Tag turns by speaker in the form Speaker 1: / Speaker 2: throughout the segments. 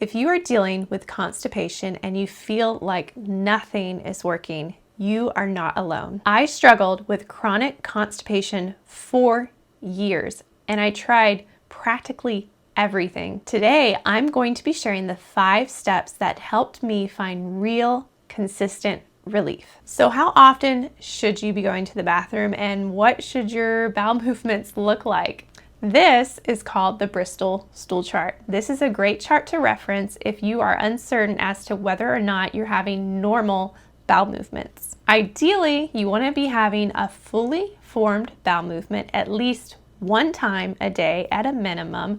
Speaker 1: If you are dealing with constipation and you feel like nothing is working, you are not alone. I struggled with chronic constipation for years and I tried practically everything. Today, I'm going to be sharing the 5 steps that helped me find real, consistent relief. So how often should you be going to the bathroom and what should your bowel movements look like? This is called the Bristol stool chart. This is a great chart to reference if you are uncertain as to whether or not you're having normal bowel movements. Ideally, you want to be having a fully formed bowel movement at least 1 time a day at a minimum,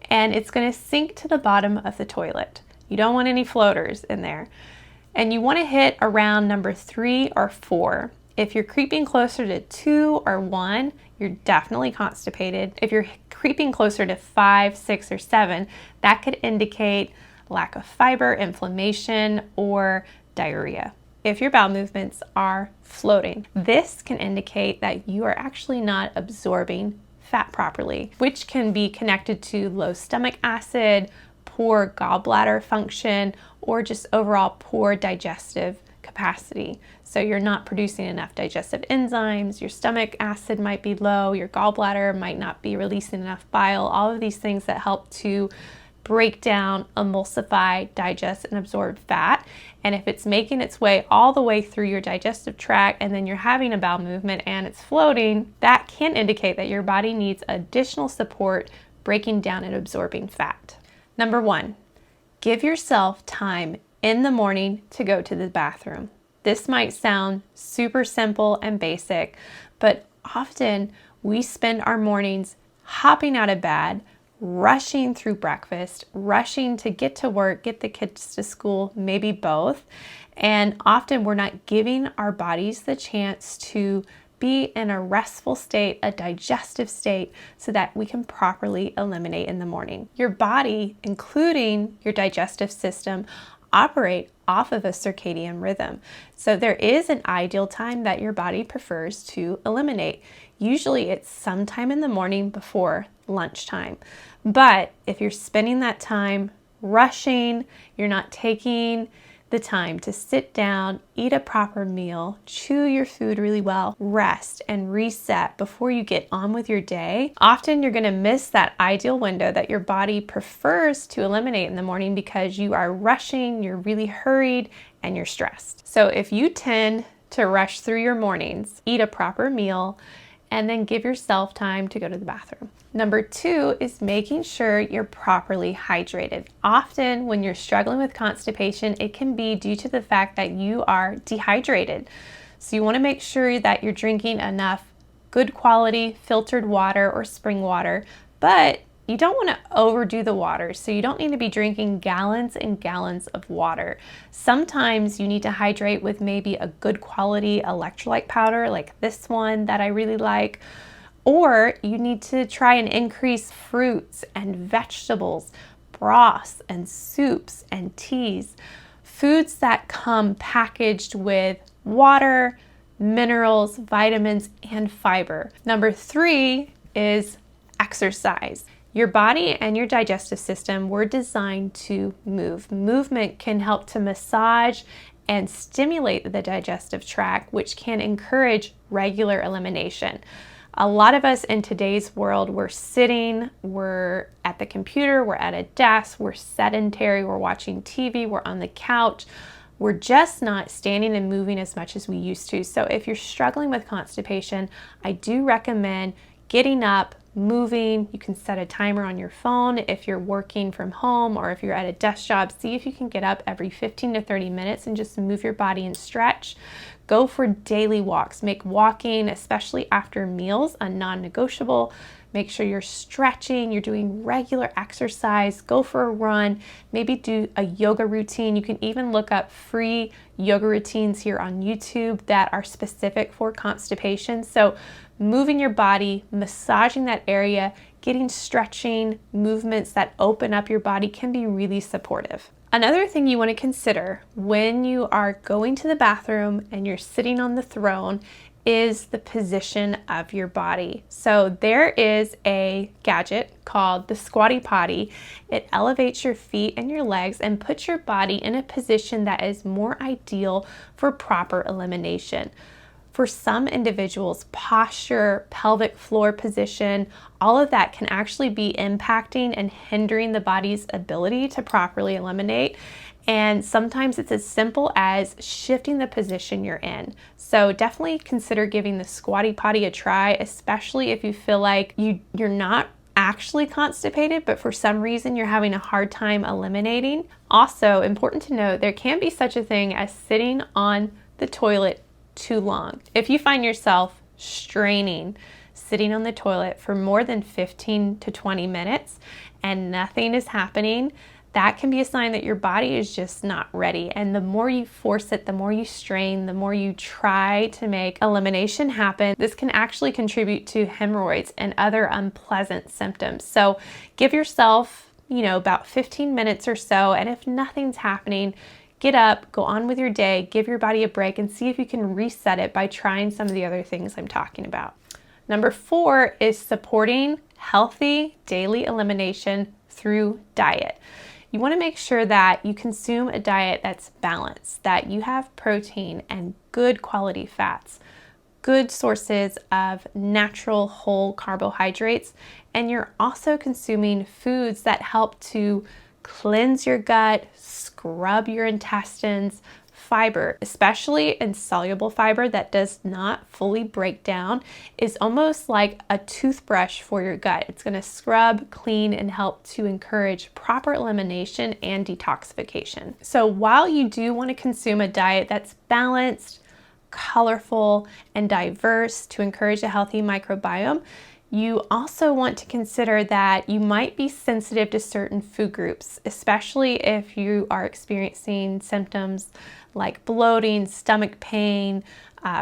Speaker 1: and it's going to sink to the bottom of the toilet. You don't want any floaters in there. And you want to hit around number 3 or 4. If you're creeping closer to 2 or 1, you're definitely constipated. If you're creeping closer to 5, 6, or 7, that could indicate lack of fiber, inflammation, or diarrhea. If your bowel movements are floating, this can indicate that you are actually not absorbing fat properly, which can be connected to low stomach acid, poor gallbladder function, or just overall poor digestive capacity. So you're not producing enough digestive enzymes, your stomach acid might be low, your gallbladder might not be releasing enough bile, all of these things that help to break down, emulsify, digest, and absorb fat. And if it's making its way all the way through your digestive tract and then you're having a bowel movement and it's floating, that can indicate that your body needs additional support breaking down and absorbing fat. Number 1, give yourself time in the morning to go to the bathroom. This might sound super simple and basic, but often we spend our mornings hopping out of bed, rushing through breakfast, rushing to get to work, get the kids to school, maybe both. And often we're not giving our bodies the chance to be in a restful state, a digestive state, so that we can properly eliminate in the morning. Your body, including your digestive system, operate off of a circadian rhythm. So there is an ideal time that your body prefers to eliminate. Usually it's sometime in the morning before lunchtime. But if you're spending that time rushing, you're not taking the time to sit down, eat a proper meal, chew your food really well, rest and reset before you get on with your day, often you're going to miss that ideal window that your body prefers to eliminate in the morning because you are rushing, you're really hurried, and you're stressed. So if you tend to rush through your mornings, eat a proper meal, and then give yourself time to go to the bathroom. Number 2 is making sure you're properly hydrated. Often when you're struggling with constipation, it can be due to the fact that you are dehydrated. So you want to make sure that you're drinking enough good quality filtered water or spring water, but you don't want to overdo the water, so you don't need to be drinking gallons and gallons of water. Sometimes you need to hydrate with maybe a good quality electrolyte powder like this one that I really like, or you need to try and increase fruits and vegetables, broths and soups and teas, foods that come packaged with water, minerals, vitamins, and fiber. Number 3 is exercise. Your body and your digestive system were designed to move. Movement can help to massage and stimulate the digestive tract, which can encourage regular elimination. A lot of us in today's world, we're sitting, we're at the computer, we're at a desk, we're sedentary, we're watching TV, we're on the couch. We're just not standing and moving as much as we used to. So if you're struggling with constipation, I do recommend getting up, moving. You can set a timer on your phone if you're working from home or if you're at a desk job. See if you can get up every 15 to 30 minutes and just move your body and stretch. Go for daily walks. Make walking, especially after meals, a non-negotiable. Make sure you're stretching, you're doing regular exercise. Go for a run, maybe do a yoga routine. You can even look up free yoga routines here on YouTube that are specific for constipation. So moving your body, massaging that area, getting stretching movements that open up your body can be really supportive. Another thing you want to consider when you are going to the bathroom and you're sitting on the throne is the position of your body. So there is a gadget called the Squatty Potty. It elevates your feet and your legs and puts your body in a position that is more ideal for proper elimination. For some individuals, posture, pelvic floor position, all of that can actually be impacting and hindering the body's ability to properly eliminate. And sometimes it's as simple as shifting the position you're in. So definitely consider giving the Squatty Potty a try, especially if you feel like you're not actually constipated, but for some reason you're having a hard time eliminating. Also, important to note, there can be such a thing as sitting on the toilet too long. If you find yourself straining sitting on the toilet for more than 15 to 20 minutes and nothing is happening, that can be a sign that your body is just not ready. And the more you force it, the more you strain, the more you try to make elimination happen, this can actually contribute to hemorrhoids and other unpleasant symptoms. So give yourself, about 15 minutes or so, and if nothing's happening, get up, go on with your day, give your body a break, and see if you can reset it by trying some of the other things I'm talking about. Number 4 is supporting healthy daily elimination through diet. You want to make sure that you consume a diet that's balanced, that you have protein and good quality fats, good sources of natural whole carbohydrates, and you're also consuming foods that help to cleanse your gut, scrub your intestines. Fiber, especially insoluble fiber that does not fully break down, is almost like a toothbrush for your gut. It's going to scrub, clean, and help to encourage proper elimination and detoxification. So while you do want to consume a diet that's balanced, colorful, and diverse to encourage a healthy microbiome, you also want to consider that you might be sensitive to certain food groups, especially if you are experiencing symptoms like bloating, stomach pain,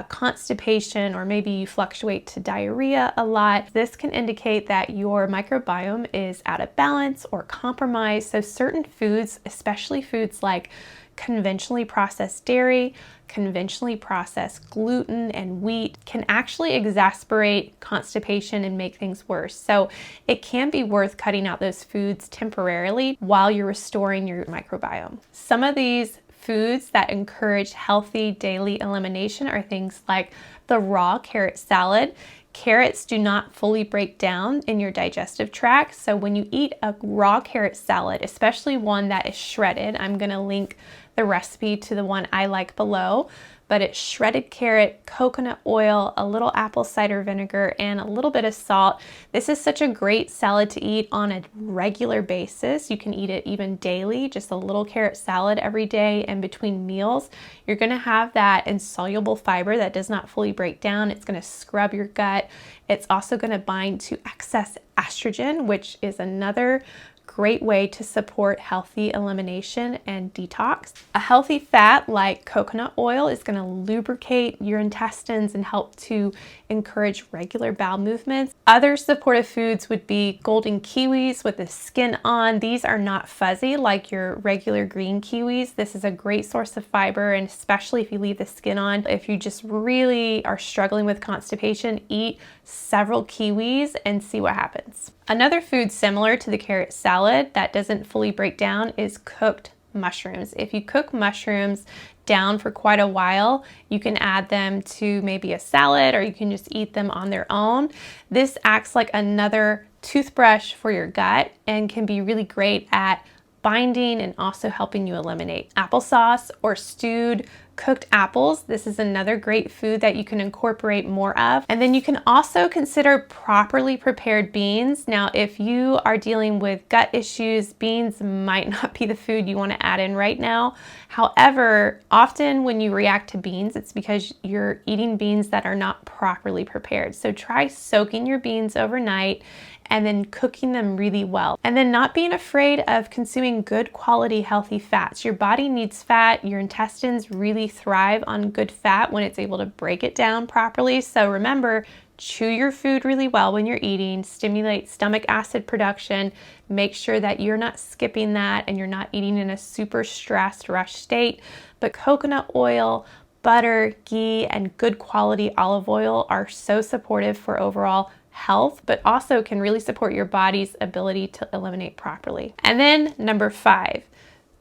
Speaker 1: constipation, or maybe you fluctuate to diarrhea a lot. This can indicate that your microbiome is out of balance or compromised. So certain foods, especially foods like conventionally processed dairy, conventionally processed gluten and wheat, can actually exacerbate constipation and make things worse. So it can be worth cutting out those foods temporarily while you're restoring your microbiome. Some of these foods that encourage healthy daily elimination are things like the raw carrot salad. Carrots do not fully break down in your digestive tract. So when you eat a raw carrot salad, especially one that is shredded, I'm going to link the recipe to the one I like below, but it's shredded carrot, coconut oil, a little apple cider vinegar, and a little bit of salt. This is such a great salad to eat on a regular basis. You can eat it even daily, just a little carrot salad every day, and between meals, you're gonna have that insoluble fiber that does not fully break down. It's gonna scrub your gut. It's also gonna bind to excess estrogen, which is another great way to support healthy elimination and detox. A healthy fat like coconut oil is going to lubricate your intestines and help to encourage regular bowel movements. Other supportive foods would be golden kiwis with the skin on. These are not fuzzy like your regular green kiwis. This is a great source of fiber, and especially if you leave the skin on. If you just really are struggling with constipation, eat several kiwis and see what happens. Another food similar to the carrot salad that doesn't fully break down is cooked mushrooms. If you cook mushrooms down for quite a while, you can add them to maybe a salad, or you can just eat them on their own. This acts like another toothbrush for your gut and can be really great at binding and also helping you eliminate. Applesauce or stewed cooked apples. This is another great food that you can incorporate more of. And then you can also consider properly prepared beans. Now, if you are dealing with gut issues, beans might not be the food you want to add in right now. However, often when you react to beans, it's because you're eating beans that are not properly prepared. So try soaking your beans overnight and then cooking them really well. And then not being afraid of consuming good quality healthy fats. Your body needs fat. Your intestines really thrive on good fat when it's able to break it down properly. So remember, chew your food really well when you're eating, stimulate stomach acid production, make sure that you're not skipping that and you're not eating in a super stressed, rushed state. But coconut oil, butter, ghee, and good quality olive oil are so supportive for overall health, but also can really support your body's ability to eliminate properly. And then number 5,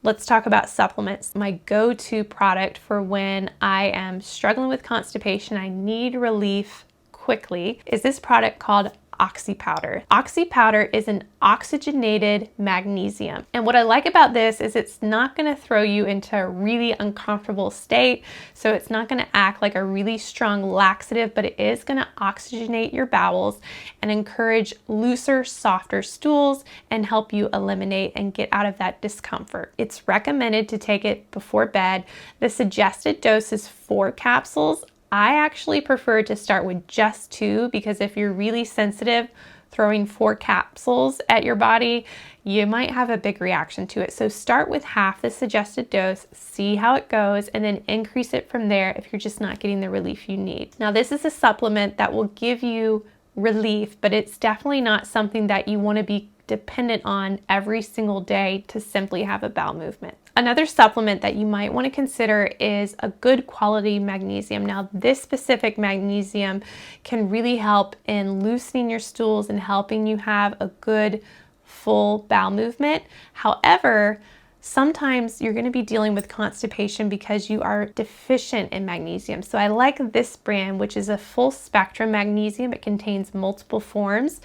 Speaker 1: let's talk about supplements. My go-to product for when I am struggling with constipation, I need relief quickly, is this product called Oxy Powder. Oxy Powder is an oxygenated magnesium. And what I like about this is it's not going to throw you into a really uncomfortable state. So it's not going to act like a really strong laxative, but it is going to oxygenate your bowels and encourage looser, softer stools and help you eliminate and get out of that discomfort. It's recommended to take it before bed. The suggested dose is 4 capsules. I actually prefer to start with just 2 because if you're really sensitive, throwing 4 capsules at your body, you might have a big reaction to it. So start with half the suggested dose, see how it goes, and then increase it from there if you're just not getting the relief you need. Now, this is a supplement that will give you relief, but it's definitely not something that you want to be dependent on every single day to simply have a bowel movement. Another supplement that you might want to consider is a good quality magnesium. Now, this specific magnesium can really help in loosening your stools and helping you have a good full bowel movement. However, sometimes you're going to be dealing with constipation because you are deficient in magnesium. So I like this brand, which is a full spectrum magnesium. It contains multiple forms.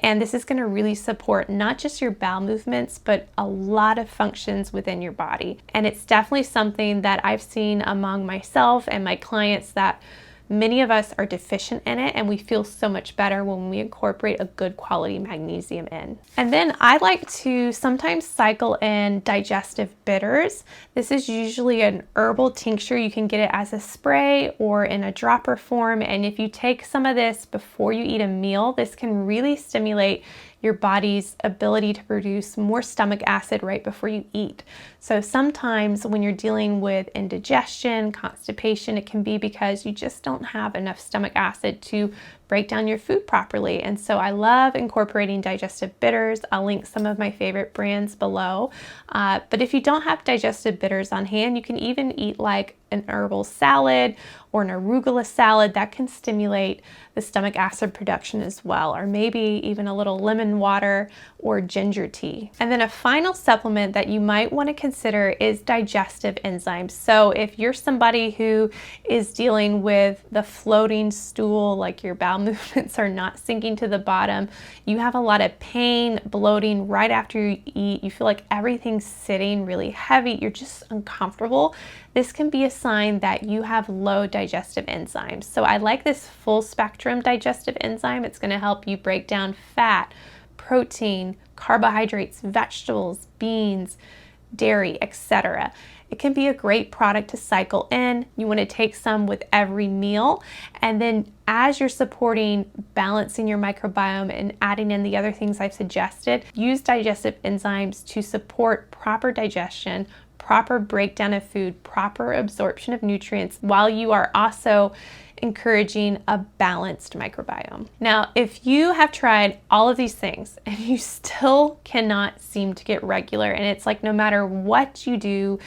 Speaker 1: And this is going to really support not just your bowel movements, but a lot of functions within your body. And it's definitely something that I've seen among myself and my clients that many of us are deficient in it, and we feel so much better when we incorporate a good quality magnesium in. And then I like to sometimes cycle in digestive bitters. This is usually an herbal tincture. You can get it as a spray or in a dropper form. And if you take some of this before you eat a meal, this can really stimulate your body's ability to produce more stomach acid right before you eat. So sometimes when you're dealing with indigestion, constipation, it can be because you just don't have enough stomach acid to break down your food properly. And so I love incorporating digestive bitters. I'll link some of my favorite brands below. But if you don't have digestive bitters on hand, you can even eat like an herbal salad or an arugula salad that can stimulate the stomach acid production as well, or maybe even a little lemon water or ginger tea. And then a final supplement that you might want to consider is digestive enzymes. So if you're somebody who is dealing with the floating stool, like your bowel movements are not sinking to the bottom, you have a lot of pain, bloating right after you eat, you feel like everything's sitting really heavy, you're just uncomfortable, this can be a sign that you have low digestive enzymes. So I like this full spectrum digestive enzyme. It's going to help you break down fat, protein, carbohydrates, vegetables, beans, dairy, etc. It can be a great product to cycle in. You want to take some with every meal, and then as you're supporting balancing your microbiome and adding in the other things I've suggested, use digestive enzymes to support proper digestion, proper breakdown of food, proper absorption of nutrients, while you are also encouraging a balanced microbiome. Now, if you have tried all of these things and you still cannot seem to get regular, and it's like no matter what you do,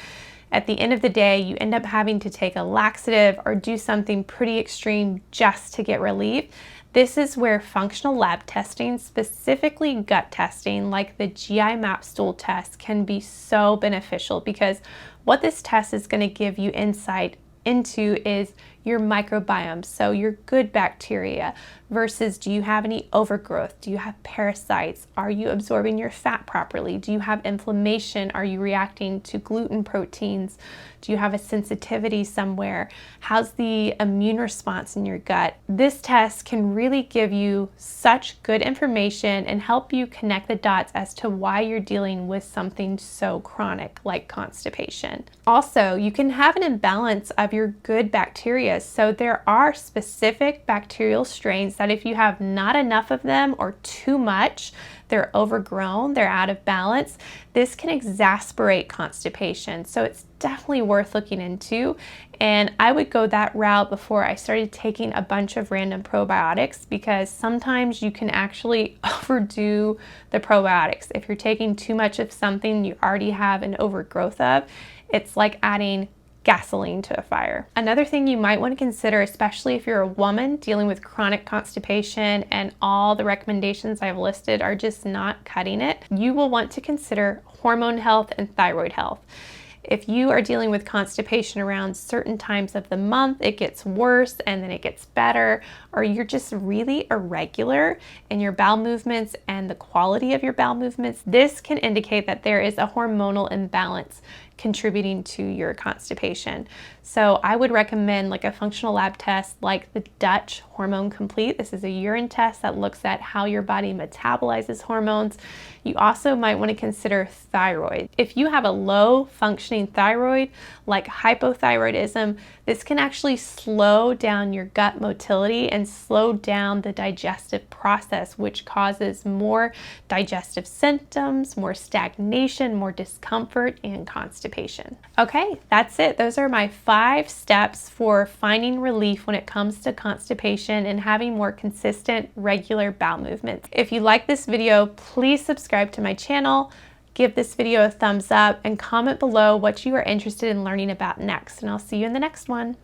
Speaker 1: at the end of the day, you end up having to take a laxative or do something pretty extreme just to get relief, this is where functional lab testing, specifically gut testing, like the GI map stool test, can be so beneficial, because what this test is going to give you insight into is your microbiome, so your good bacteria, versus do you have any overgrowth? Do you have parasites? Are you absorbing your fat properly? Do you have inflammation? Are you reacting to gluten proteins? Do you have a sensitivity somewhere? How's the immune response in your gut? This test can really give you such good information and help you connect the dots as to why you're dealing with something so chronic like constipation. Also, you can have an imbalance of your good bacteria. So there are specific bacterial strains that if you have not enough of them or too much, they're overgrown, they're out of balance, this can exacerbate constipation. So it's definitely worth looking into. And I would go that route before I started taking a bunch of random probiotics, because sometimes you can actually overdo the probiotics. If you're taking too much of something you already have an overgrowth of, it's like adding gasoline to a fire. Another thing you might want to consider, especially if you're a woman dealing with chronic constipation and all the recommendations I've listed are just not cutting it, you will want to consider hormone health and thyroid health. If you are dealing with constipation around certain times of the month, it gets worse and then it gets better, or you're just really irregular in your bowel movements and the quality of your bowel movements, this can indicate that there is a hormonal imbalance contributing to your constipation. So I would recommend like a functional lab test like the Dutch Hormone Complete. This is a urine test that looks at how your body metabolizes hormones. You also might want to consider thyroid. If you have a low functioning thyroid, like hypothyroidism, this can actually slow down your gut motility and slow down the digestive process, which causes more digestive symptoms, more stagnation, more discomfort, and constipation. Okay, that's it. Those are my 5 steps for finding relief when it comes to constipation and having more consistent, regular bowel movements. If you like this video, please subscribe to my channel, give this video a thumbs up, and comment below what you are interested in learning about next. And I'll see you in the next one.